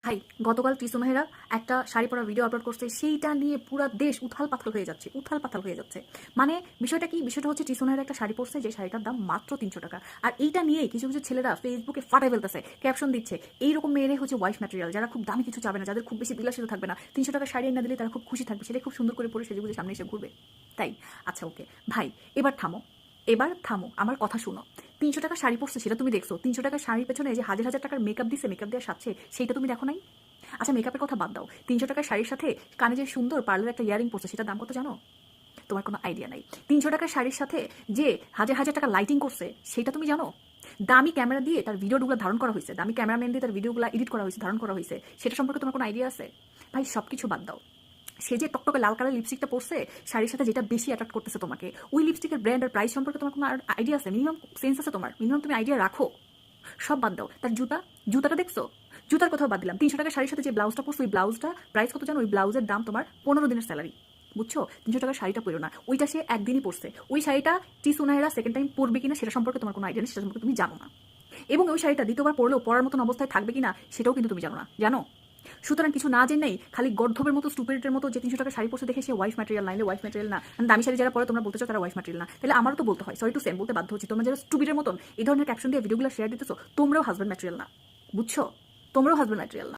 ভাই গতকাল টিসু মেহরা একটা শাড়ি পরা ভিডিও আপলোড করছে, সেইটা নিয়ে পুরো দেশ উথাল পাথাল হয়ে যাচ্ছে, উথাল পাথাল হয়ে যাচ্ছে। মানে বিষয়টা কি? বিষয়টা হচ্ছে টিসু মেহরা একটা শাড়ি পরছে, যে শাড়িটার দাম মাত্র 300 টাকা। আর এইটা নিয়েই কিছু কিছু ছেলেরা ফেসবুকে ফাটাই ফেলতেছে, ক্যাপশন দিচ্ছে এইরকম মেয়েরে হচ্ছে ওয়াইফ ম্যাটেরিয়াল, যারা খুব দামি কিছু চাবে না, যাদের খুব বেশি বিলাসিত থাকবে না, 300 টাকা শাড়ি না দিলে তারা খুব খুশি থাকবে, সেটা খুব সুন্দর করে পরে সেজে গুজে সামনে এসে ঘুরবে। তাই আচ্ছা ওকে ভাই, এবার থামো, এবার থামো, আমার কথা শুনো। 300 টাকা শাড়ি পরছে সেটা তুমি দেখছো, 300 টাকার শাড়ির পেছনে যে হাজার হাজার টাকার মেকআপ দিচ্ছে, মেকআপ দেওয়ার সাথে সেইটা তুমি দেখো নাই? আচ্ছা মেকআপের কথা বাদ দাও, 300 টাকার শাড়ির সাথে কানে যে সুন্দর পার্লার একটা ইয়ারিং পরছে, সেটার দাম কত জানো? তোমার কোনো আইডিয়া নাই। 300 টাকার শাড়ির সাথে যে হাজার হাজার টাকা লাইটিং করছে, সেটা তুমি জানো? দামি ক্যামেরা দিয়ে তার ভিডিওগুলো ধারণ করা হয়েছে, দামি ক্যামেরাম্যান দিয়ে তার ভিডিওগুলো এডিট করা হয়েছে, ধারণ করা হয়েছে, সেটা সম্পর্কে তোমার কোনো আইডিয়া আছে? ভাই সব কিছু বাদ দাও, সে যে টকটকে লাল কালার লিপস্টিকটা পরছে শাড়ির সাথে, যেটা বেশি অ্যাট্রাক্ট করতেছে তোমাকে, ওই লিপস্টিকের ব্র্যান্ড আর প্রাইস সম্পর্কে তোমার কোনো আইডিয়া আছে? মিনিমাম সেন্স আছে তোমার? মিনিমাম তুমি আইডিয়া রাখো? সব বাদ দাও, তার জুতাটা দেখছো? জুতার কোথাও বাদ দিলাম, 300 টাকার শাড়ির সাথে যে ব্লাউজটা পরছো, ওই ব্লাউজটা প্রাইস কত জানো? ওই ব্লাউজের দাম তোমার 15 দিনের স্যালারি। বুঝছো? 300 টাকার শাড়িটা পরো না, ওইটা সে একদিনই পরছে। ওই শাড়িটা টিসু নাহেরা সেকেন্ড টাইম পরবে কিনা সেটা সম্পর্কে তোমার কোনো আইডিয়া নেই, সেটা সম্পর্কে তুমি জানো না। এবং ওই শাড়িটা দ্বিতীয়বার পরলেও পরার মতন অবস্থায় থাকবে কিনা সেটাও কিন্তু তুমি জানো না, জানো? সুতরাং কিছু না জেনেই খালি গর্ধবের মতো স্টুপিডের মতো যে 300 টাকা শাড়ি পরছে দেখে সে ওয়াইফ ম্যাটেরিয়াল, নাইলে ওয়াইফ ম্যাটেরিয়াল না। দামি শাড়ি যারা পরে তোমরা বলতেছো তারা ওয়াইফ ম্যাটেরিয়াল না, তাহলে আমারও তো বলতে হয়, সরি টু সেম বলতে বাধ্য হচ্ছি, তোমরা যারা স্টুপিডের মতন এই ধরনের ক্যাপশন দিয়ে ভিডিওগুলো শেয়ার দিতেছো, তোমরাও হাজব্যান্ড ম্যাটেরিয়াল না। বুঝছো? তোমরাও হাজব্যান্ড ম্যাটেরিয়াল না।